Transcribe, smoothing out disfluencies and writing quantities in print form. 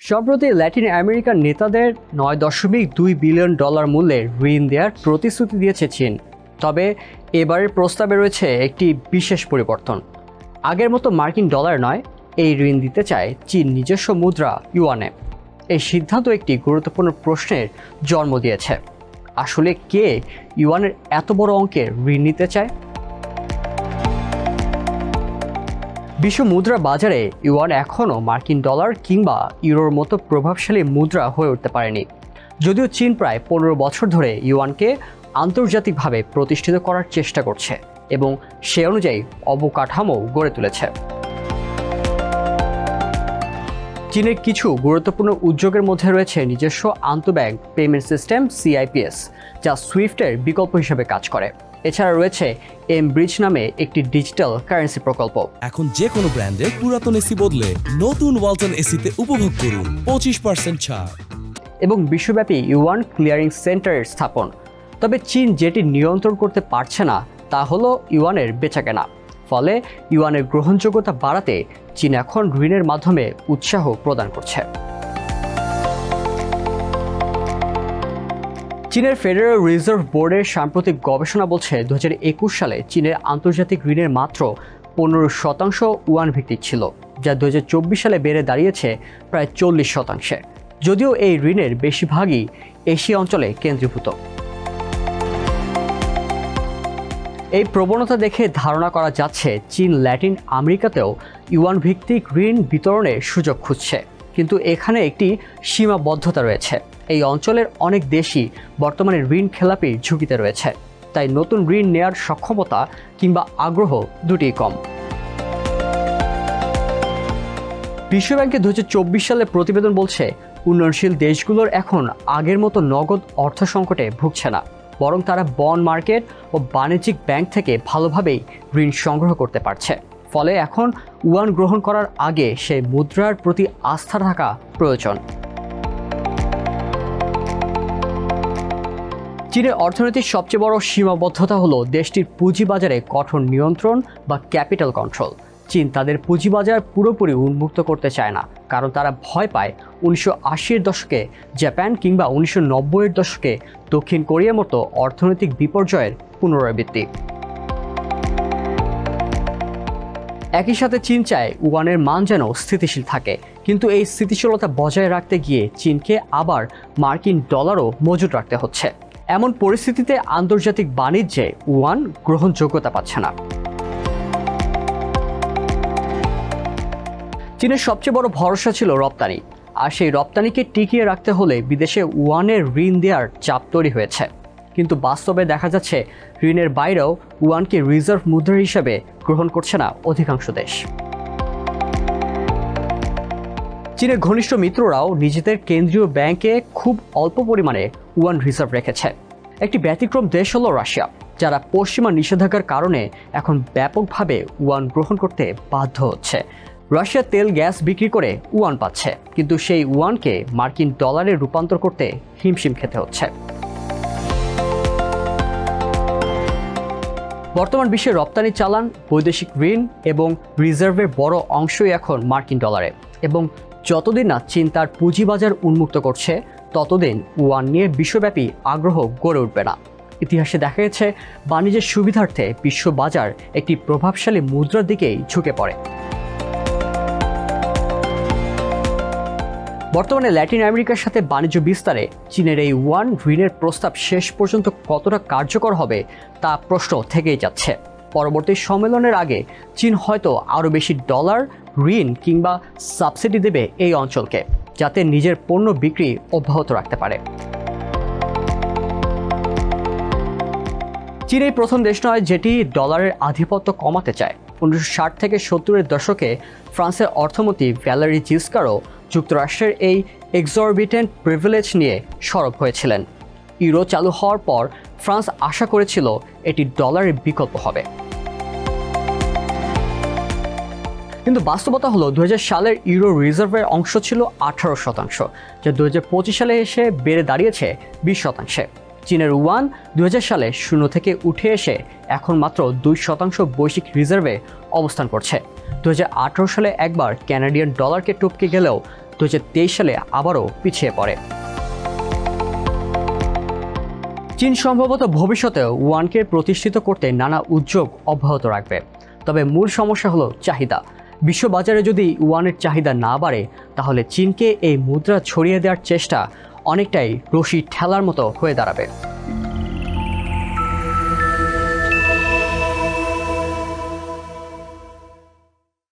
সম্প্রতি ল্যাটিন আমেরিকার নেতাদের $9.2 বিলিয়ন মূল্যের ঋণ দেওয়ার প্রতিশ্রুতি দিয়েছে চীন। তবে এবারের প্রস্তাবে রয়েছে একটি বিশেষ পরিবর্তন। আগের মতো মার্কিন ডলার নয়, এই ঋণ দিতে চায় চীন নিজস্ব মুদ্রা ইউয়ানে। এই সিদ্ধান্ত একটি গুরুত্বপূর্ণ প্রশ্নের জন্ম দিয়েছে। আসলে কে ইউয়ানের এত বড় অঙ্কের ঋণ নিতে চায়? বিশ্ব মুদ্রা বাজারে ইউয়ান এখনও মার্কিন ডলার কিংবা ইউরোর মতো প্রভাবশালী মুদ্রা হয়ে উঠতে পারেনি। যদিও চীন প্রায় 15 বছর ধরে ইউয়ানকে আন্তর্জাতিকভাবে প্রতিষ্ঠিত করার চেষ্টা করছে এবং সে অনুযায়ী অবকাঠামো গড়ে তুলেছে। চীনের কিছু গুরুত্বপূর্ণ উদ্যোগের মধ্যে রয়েছে নিজস্ব আন্তঃব্যাংক পেমেন্ট সিস্টেম CIPS, যা সুইফটের বিকল্প হিসেবে কাজ করে। এছাড়া রয়েছে এমব্রিজ নামে একটি ডিজিটাল কারেন্সি প্রকল্প। এখন যে কোনো ব্র্যান্ডের পুরাতন এসি বদলে নতুন ওয়ালটন এসিতে উপভোগ করুন 25% ছাড় এবং বিশ্বব্যাপী ইউয়ান ক্লিয়ারিং সেন্টারের স্থাপন। তবে চীন যেটি নিয়ন্ত্রণ করতে পারছে না তা হলো ইউয়ানের বেচাকেনা। ফলে ইউয়ানের গ্রহণযোগ্যতা বাড়াতে চীন এখন ঋণের মাধ্যমে উৎসাহ প্রদান করছে। চীনের ফেডারেল রিজার্ভ বোর্ডের সাম্প্রতিক গবেষণা বলছে 2021 সালে চীনের আন্তর্জাতিক ঋণের মাত্র 15% ইউয়ান ভিত্তিক ছিল, যা 2024 সালে বেড়ে দাঁড়িয়েছে প্রায় 40%। যদিও এই ঋণের বেশিরভাগই এশিয়া অঞ্চলে কেন্দ্রীভূত। এই প্রবণতা দেখে ধারণা করা যাচ্ছে চীন ল্যাটিন আমেরিকাতেও ইউয়ান ভিত্তিক ঋণ বিতরণের সুযোগ খুঁজছে। কিন্তু এখানে একটি সীমাবদ্ধতা রয়েছে। এই অঞ্চলের অনেক দেশই বর্তমানে ঋণ খেলাপির ঝুঁকিতে রয়েছে, তাই নতুন ঋণ নেয়ার সক্ষমতা কিংবা আগ্রহ দুটিই কম। বিশ্বব্যাংকের 2024 সালের প্রতিবেদন বলছে উন্নয়নশীল দেশগুলোর এখন আগের মতো নগদ অর্থ সংকটে ভুগছে না, বরং তারা বন্ড মার্কেট ও বাণিজ্যিক ব্যাংক থেকে ভালোভাবেই ঋণ সংগ্রহ করতে পারছে। ফলে এখন ইউয়ান গ্রহণ করার আগে সেই মুদ্রার প্রতি আস্থা থাকা প্রয়োজন। চীনের অর্থনীতির সবচেয়ে বড় সীমাবদ্ধতা হলো দেশটির পুঁজিবাজারে কঠোর নিয়ন্ত্রণ বা ক্যাপিটাল কন্ট্রোল। চীন তাদের পুঁজিবাজার পুরোপুরি উন্মুক্ত করতে চায় না, কারণ তারা ভয় পায় 1980-এর দশকে জাপান কিংবা 1990-এর দশকে দক্ষিণ কোরিয়ার মতো অর্থনৈতিক বিপর্যয়ের পুনরাবৃত্তি। একই সাথে চীন চায় ইউয়ানের মান যেন স্থিতিশীল থাকে, কিন্তু এই স্থিতিশীলতা বজায় রাখতে গিয়ে চীনকে আবার মার্কিন ডলারও মজুত রাখতে হচ্ছে। এমন পরিস্থিতিতে আন্তর্জাতিক বাণিজ্যে ইউয়ান গ্রহণযোগ্যতা পাচ্ছে না। চীনের সবচেয়ে বড় ভরসা ছিল রপ্তানি, আর সেই রপ্তানিকে টিকিয়ে রাখতে হলে বিদেশে ইউয়ানের ঋণ দেওয়ার চাপ তৈরি হয়েছে। কিন্তু বাস্তবে দেখা যাচ্ছে ঋণের বাইরেও ইউয়ানকে রিজার্ভ মুদ্রা হিসেবে গ্রহণ করছে না অধিকাংশ দেশ। চীনের ঘনিষ্ঠ মিত্ররাও নিজেদের কেন্দ্রীয় ব্যাংকে খুব অল্প পরিমাণে ইউয়ান রিজার্ভ রেখেছে। একটি ব্যতিক্রম দেশ হলো রাশিয়া, যারা পশ্চিমা নিষেধাজ্ঞার কারণে এখন ব্যাপকভাবে ইউয়ান গ্রহণ করতে বাধ্য হচ্ছে। রাশিয়া তেল গ্যাস বিক্রি করে ইউয়ান পাচ্ছে, কিন্তু সেই ইউয়ানকে মার্কিন ডলারে রূপান্তর করতে হিমশিম খেতে হচ্ছে। বর্তমান বিশ্বে রপ্তানি চালান, বৈদেশিক ঋণ এবং রিজার্ভের বড় অংশই এখন মার্কিন ডলারে, এবং যতদিন না চীন তার পুঁজিবাজার উন্মুক্ত করছে ততদিন ইউয়ান নিয়ে বিশ্বব্যাপী আগ্রহ গড়ে উঠবে না। ইতিহাসে দেখা গেছে বাণিজ্যের সুবিধার্থে বিশ্ব বাজার একটি প্রভাবশালী মুদ্রার দিকেই ঝুঁকে পড়ে। বর্তমানে ল্যাটিন আমেরিকার সাথে বাণিজ্য বিস্তারে চীনের এই ইউয়ান ঋণের প্রস্তাব শেষ পর্যন্ত কতটা কার্যকর হবে তা প্রশ্ন থেকেই যাচ্ছে। পরবর্তী সম্মেলনের আগে চীন হয়তো আরও বেশি ডলার, ঋণ কিংবা সাবসিডি দেবে এই অঞ্চলকে, যাতে নিজের পণ্য বিক্রি অব্যাহত রাখতে পারে। চীন এই প্রথম দেশ নয় যেটি ডলারের আধিপত্য কমাতে চায়। 1960 থেকে 70-এর দশকে ফ্রান্সের অর্থমন্ত্রী ভ্যালেরি জিসকারও যুক্তরাষ্ট্রের এই এক্সরবিটেন্ট প্রিভিলেজ নিয়ে সরব হয়েছিলেন। ইউরো চালু হওয়ার পর ফ্রান্স আশা করেছিল এটি ডলারের বিকল্প হবে। কিন্তু বাস্তবতা হলো 2000 সালের ইউরো রিজার্ভের অংশ ছিল 18%, যা 2025 সালে এসে বেড়ে দাঁড়িয়েছে 20%। চীনের ইউয়ান 2000 সালে 0 থেকে উঠে এসে এখন মাত্র 2% বৈশ্বিক রিজার্ভে অবস্থান করছে। 2018 সালে একবার ক্যানাডিয়ান ডলারকে টপকে গেলেও 2023 সালে আবারও পিছিয়ে পড়ে। চীন সম্ভবত ভবিষ্যতেও ওয়ানকে প্রতিষ্ঠিত করতে নানা উদ্যোগ অব্যাহত রাখবে। তবে মূল সমস্যা হলো চাহিদা। বিশ্ববাজারে যদি ওয়ানের চাহিদা না বাড়ে, তাহলে চীনকে এই মুদ্রা ছড়িয়ে দেওয়ার চেষ্টা অনেকটাই রশি ঠেলার মতো হয়ে দাঁড়াবে।